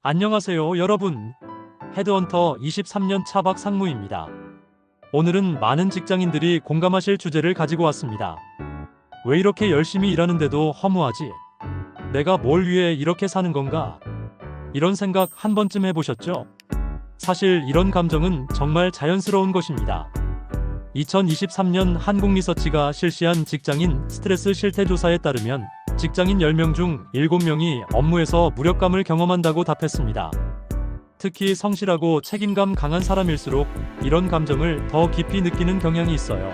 안녕하세요, 여러분. 헤드헌터 23년 차박 상무입니다. 오늘은 많은 직장인들이 공감하실 주제를 가지고 왔습니다. 왜 이렇게 열심히 일하는데도 허무하지? 내가 뭘 위해 이렇게 사는 건가? 이런 생각 한 번쯤 해보셨죠? 사실 이런 감정은 정말 자연스러운 것입니다. 2023년 한국리서치가 실시한 직장인 스트레스 실태 조사에 따르면 직장인 10명 중 7명이 업무에서 무력감을 경험한다고 답했습니다. 특히 성실하고 책임감 강한 사람일수록 이런 감정을 더 깊이 느끼는 경향이 있어요.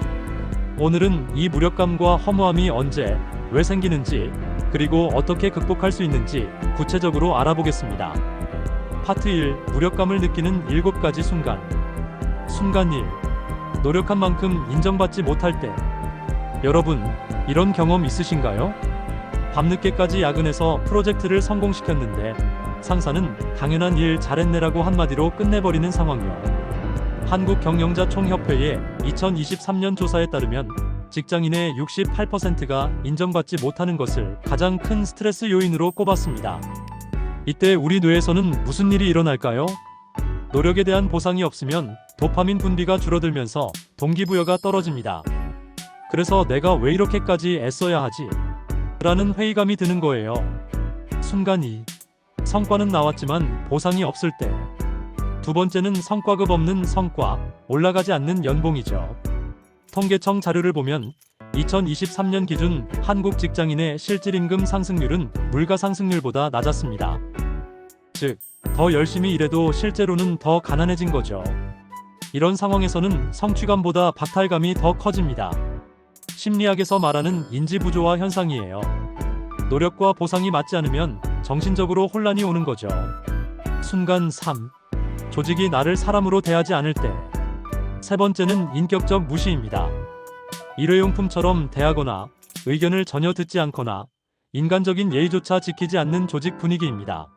오늘은 이 무력감과 허무함이 언제, 왜 생기는지, 그리고 어떻게 극복할 수 있는지 구체적으로 알아보겠습니다. 파트 1. 무력감을 느끼는 7가지 순간. 순간 1. 노력한 만큼 인정받지 못할 때. 여러분, 이런 경험 있으신가요? 밤늦게까지 야근해서 프로젝트를 성공시켰는데 상사는 당연한 일 잘했네라고 한마디로 끝내버리는 상황이요. 한국경영자총협회의 2023년 조사에 따르면 직장인의 68%가 인정받지 못하는 것을 가장 큰 스트레스 요인으로 꼽았습니다. 이때 우리 뇌에서는 무슨 일이 일어날까요? 노력에 대한 보상이 없으면 도파민 분비가 줄어들면서 동기부여가 떨어집니다. 그래서 내가 왜 이렇게까지 애써야 하지? 라는 회의감이 드는 거예요. 순간 2. 성과는 나왔지만 보상이 없을 때. 두 번째는 성과급 없는 성과, 올라가지 않는 연봉이죠. 통계청 자료를 보면 2023년 기준 한국 직장인의 실질 임금 상승률은 물가 상승률보다 낮았습니다. 즉, 더 열심히 일해도 실제로는 더 가난해진 거죠. 이런 상황에서는 성취감보다 박탈감이 더 커집니다. 심리학에서 말하는 인지부조화 현상이에요. 노력과 보상이 맞지 않으면 정신적으로 혼란이 오는 거죠. 순간 3. 조직이 나를 사람으로 대하지 않을 때. 세 번째는 인격적 무시입니다. 일회용품처럼 대하거나 의견을 전혀 듣지 않거나 인간적인 예의조차 지키지 않는 조직 분위기입니다.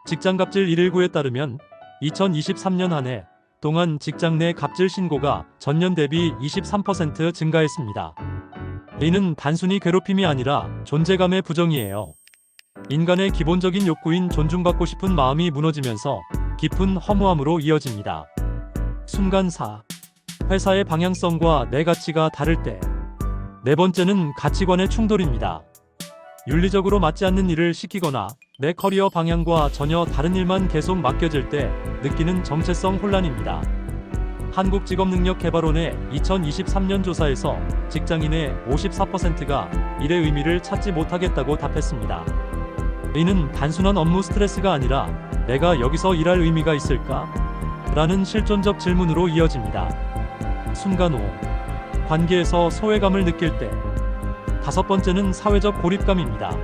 직장갑질 119에 따르면 2023년 한 해 동안 직장 내 갑질 신고가 전년 대비 23% 증가했습니다. 이는 단순히 괴롭힘이 아니라 존재감의 부정이에요. 인간의 기본적인 욕구인 존중받고 싶은 마음이 무너지면서 깊은 허무함으로 이어집니다. 순간 4. 회사의 방향성과 내 가치가 다를 때. 네 번째는 가치관의 충돌입니다. 윤리적으로 맞지 않는 일을 시키거나 내 커리어 방향과 전혀 다른 일만 계속 맡겨질 때 느끼는 정체성 혼란입니다. 한국직업능력개발원의 2023년 조사에서 직장인의 54%가 일의 의미를 찾지 못하겠다고 답했습니다. 이는 단순한 업무 스트레스가 아니라 내가 여기서 일할 의미가 있을까? 라는 실존적 질문으로 이어집니다. 순간 5. 관계에서 소외감을 느낄 때. 다섯 번째는 사회적 고립감입니다.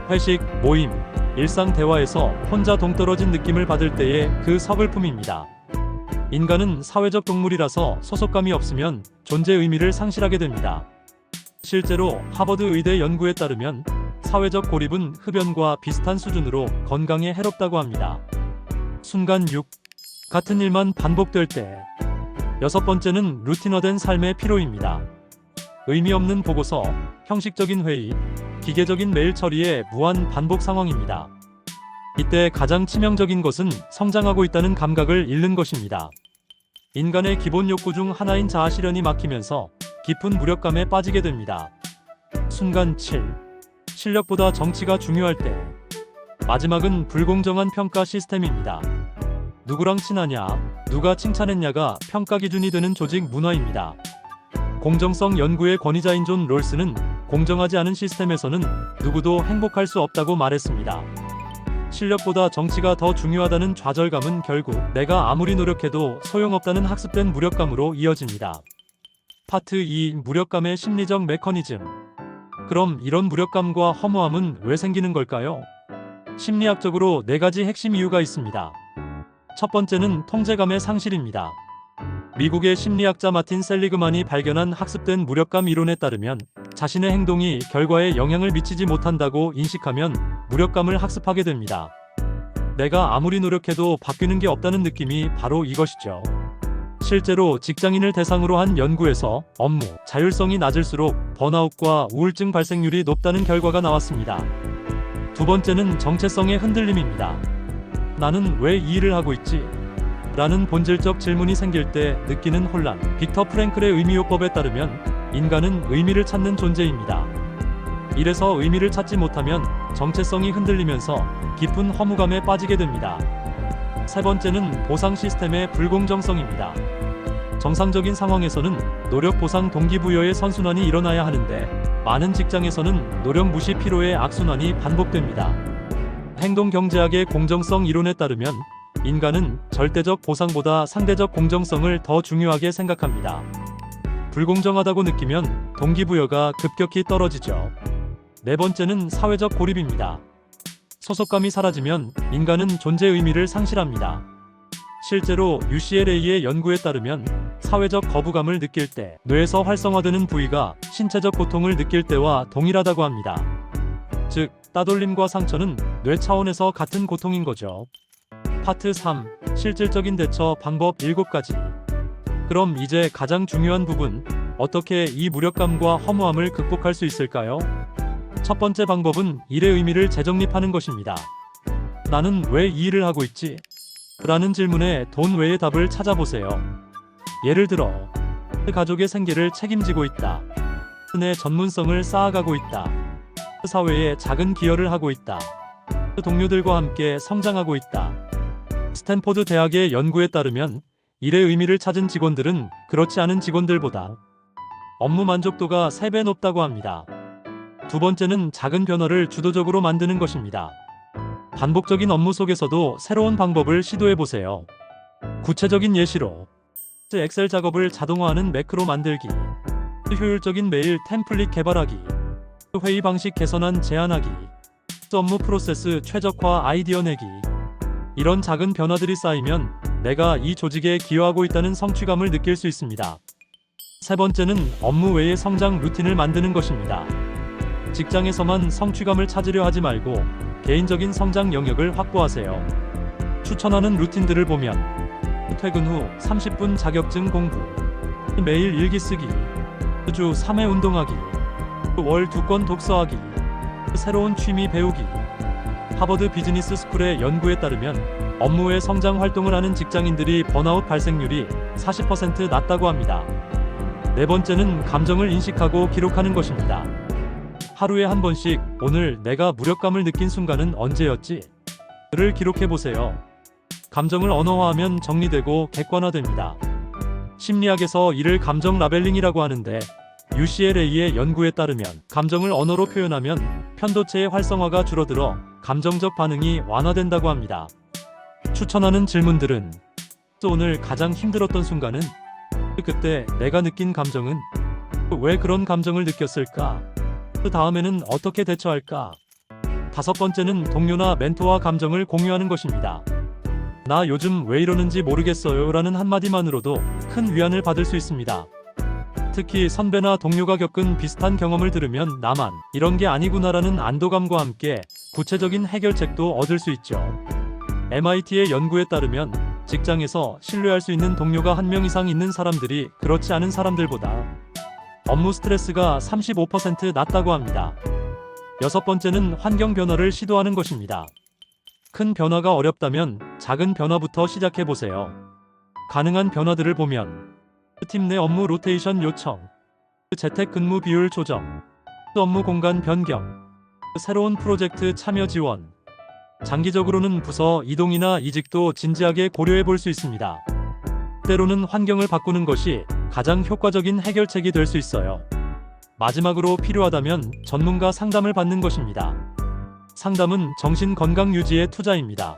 회식, 모임, 일상 대화에서 혼자 동떨어진 느낌을 받을 때의 그 서글픔입니다. 인간은 사회적 동물이라서 소속감이 없으면 존재 의미를 상실하게 됩니다. 실제로 하버드 의대 연구에 따르면 사회적 고립은 흡연과 비슷한 수준으로 건강에 해롭다고 합니다. 순간 6. 같은 일만 반복될 때. 여섯 번째는 루틴화된 삶의 피로입니다. 의미 없는 보고서, 형식적인 회의, 기계적인 메일 처리의 무한 반복 상황입니다. 이때 가장 치명적인 것은 성장하고 있다는 감각을 잃는 것입니다. 인간의 기본 욕구 중 하나인 자아 실현이 막히면서 깊은 무력감에 빠지게 됩니다. 순간 7. 실력보다 정치가 중요할 때. 마지막은 불공정한 평가 시스템입니다. 누구랑 친하냐, 누가 칭찬했냐가 평가 기준이 되는 조직 문화입니다. 공정성 연구의 권위자인 존 롤스는 공정하지 않은 시스템에서는 누구도 행복할 수 없다고 말했습니다. 실력보다 정치가 더 중요하다는 좌절감은 결국 내가 아무리 노력해도 소용없다는 학습된 무력감으로 이어집니다. 파트 2. 무력감의 심리적 메커니즘. 그럼 이런 무력감과 허무함은 왜 생기는 걸까요? 심리학적으로 4가지 핵심 이유가 있습니다. 첫 번째는 통제감의 상실입니다. 미국의 심리학자 마틴 셀리그만이 발견한 학습된 무력감 이론에 따르면 자신의 행동이 결과에 영향을 미치지 못한다고 인식하면 무력감을 학습하게 됩니다. 내가 아무리 노력해도 바뀌는 게 없다는 느낌이 바로 이것이죠. 실제로 직장인을 대상으로 한 연구에서 업무 자율성이 낮을수록 번아웃과 우울증 발생률이 높다는 결과가 나왔습니다. 두 번째는 정체성의 흔들림입니다. 나는 왜 이 일을 하고 있지? 라는 본질적 질문이 생길 때 느끼는 혼란. 빅터 프랭클의 의미요법에 따르면 인간은 의미를 찾는 존재입니다. 이래서 의미를 찾지 못하면 정체성이 흔들리면서 깊은 허무감에 빠지게 됩니다. 세 번째는 보상 시스템의 불공정성입니다. 정상적인 상황에서는 노력 보상 동기부여의 선순환이 일어나야 하는데 많은 직장에서는 노력 무시 피로의 악순환이 반복됩니다. 행동 경제학의 공정성 이론에 따르면 인간은 절대적 보상보다 상대적 공정성을 더 중요하게 생각합니다. 불공정하다고 느끼면 동기부여가 급격히 떨어지죠. 네 번째는 사회적 고립입니다. 소속감이 사라지면 인간은 존재 의미를 상실합니다. 실제로 UCLA의 연구에 따르면 사회적 거부감을 느낄 때 뇌에서 활성화되는 부위가 신체적 고통을 느낄 때와 동일하다고 합니다. 즉, 따돌림과 상처는 뇌 차원에서 같은 고통인 거죠. 파트 3. 실질적인 대처 방법 7가지. 그럼 이제 가장 중요한 부분, 어떻게 이 무력감과 허무함을 극복할 수 있을까요? 첫 번째 방법은 일의 의미를 재정립하는 것입니다. 나는 왜 이 일을 하고 있지? 라는 질문에 돈 외의 답을 찾아보세요. 예를 들어, 가족의 생계를 책임지고 있다. 내 전문성을 쌓아가고 있다. 사회에 작은 기여를 하고 있다. 동료들과 함께 성장하고 있다. 스탠포드 대학의 연구에 따르면 일의 의미를 찾은 직원들은 그렇지 않은 직원들보다 업무 만족도가 3배 높다고 합니다. 두 번째는 작은 변화를 주도적으로 만드는 것입니다. 반복적인 업무 속에서도 새로운 방법을 시도해보세요. 구체적인 예시로 엑셀 작업을 자동화하는 매크로 만들기, 효율적인 메일 템플릿 개발하기, 회의 방식 개선안 제안하기, 업무 프로세스 최적화 아이디어 내기. 이런 작은 변화들이 쌓이면 내가 이 조직에 기여하고 있다는 성취감을 느낄 수 있습니다. 세 번째는 업무 외의 성장 루틴을 만드는 것입니다. 직장에서만 성취감을 찾으려 하지 말고 개인적인 성장 영역을 확보하세요. 추천하는 루틴들을 보면 퇴근 후 30분 자격증 공부, 매일 일기 쓰기, 주 3회 운동하기, 월 2권 독서하기, 새로운 취미 배우기. 하버드 비즈니스 스쿨의 연구에 따르면 업무 외 성장 활동을 하는 직장인들이 번아웃 발생률이 40% 낮다고 합니다. 네 번째는 감정을 인식하고 기록하는 것입니다. 하루에 한 번씩 오늘 내가 무력감을 느낀 순간은 언제였지? 를 기록해보세요. 감정을 언어화하면 정리되고 객관화됩니다. 심리학에서 이를 감정 라벨링이라고 하는데 UCLA의 연구에 따르면 감정을 언어로 표현하면 편도체의 활성화가 줄어들어 감정적 반응이 완화된다고 합니다. 추천하는 질문들은 오늘 가장 힘들었던 순간은? 그때 내가 느낀 감정은? 왜 그런 감정을 느꼈을까? 그 다음에는 어떻게 대처할까? 다섯 번째는 동료나 멘토와 감정을 공유하는 것입니다. 나 요즘 왜 이러는지 모르겠어요 라는 한마디만으로도 큰 위안을 받을 수 있습니다. 특히 선배나 동료가 겪은 비슷한 경험을 들으면 나만 이런 게 아니구나라는 안도감과 함께 구체적인 해결책도 얻을 수 있죠. MIT의 연구에 따르면 직장에서 신뢰할 수 있는 동료가 1명 이상 있는 사람들이 그렇지 않은 사람들보다 업무 스트레스가 35% 낮다고 합니다. 여섯 번째는 환경 변화를 시도하는 것입니다. 큰 변화가 어렵다면 작은 변화부터 시작해보세요. 가능한 변화들을 보면 팀 내 업무 로테이션 요청, 재택근무 비율 조정, 업무 공간 변경, 새로운 프로젝트 참여 지원, 장기적으로는 부서 이동이나 이직도 진지하게 고려해 볼 수 있습니다. 때로는 환경을 바꾸는 것이 가장 효과적인 해결책이 될 수 있어요. 마지막으로 필요하다면 전문가 상담을 받는 것입니다. 상담은 정신 건강 유지의 투자입니다.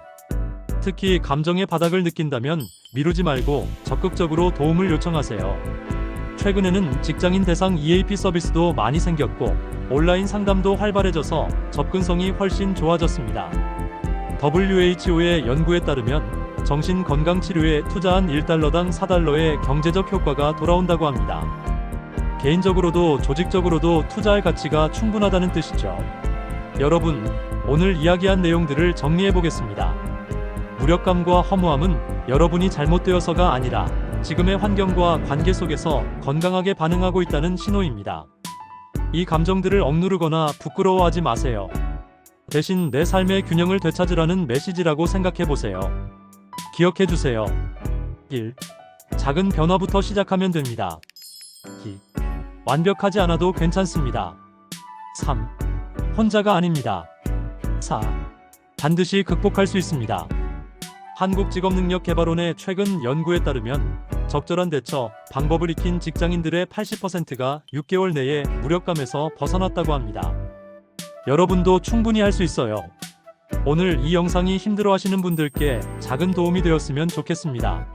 특히 감정의 바닥을 느낀다면 미루지 말고 적극적으로 도움을 요청하세요. 최근에는 직장인 대상 EAP 서비스도 많이 생겼고 온라인 상담도 활발해져서 접근성이 훨씬 좋아졌습니다. WHO의 연구에 따르면 정신건강치료에 투자한 1달러당 4달러의 경제적 효과가 돌아온다고 합니다. 개인적으로도 조직적으로도 투자할 가치가 충분하다는 뜻이죠. 여러분, 오늘 이야기한 내용들을 정리해보겠습니다. 무력감과 허무함은 여러분이 잘못되어서가 아니라 지금의 환경과 관계 속에서 건강하게 반응하고 있다는 신호입니다. 이 감정들을 억누르거나 부끄러워하지 마세요. 대신 내 삶의 균형을 되찾으라는 메시지라고 생각해 보세요. 기억해 주세요. 1. 작은 변화부터 시작하면 됩니다. 2. 완벽하지 않아도 괜찮습니다. 3. 혼자가 아닙니다. 4. 반드시 극복할 수 있습니다. 한국직업능력개발원의 최근 연구에 따르면 적절한 대처 방법을 익힌 직장인들의 80%가 6개월 내에 무력감에서 벗어났다고 합니다. 여러분도 충분히 할 수 있어요. 오늘 이 영상이 힘들어하시는 분들께 작은 도움이 되었으면 좋겠습니다.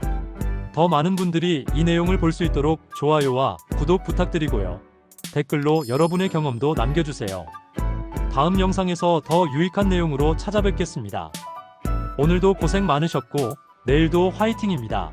더 많은 분들이 이 내용을 볼 수 있도록 좋아요와 구독 부탁드리고요. 댓글로 여러분의 경험도 남겨주세요. 다음 영상에서 더 유익한 내용으로 찾아뵙겠습니다. 오늘도 고생 많으셨고 내일도 화이팅입니다.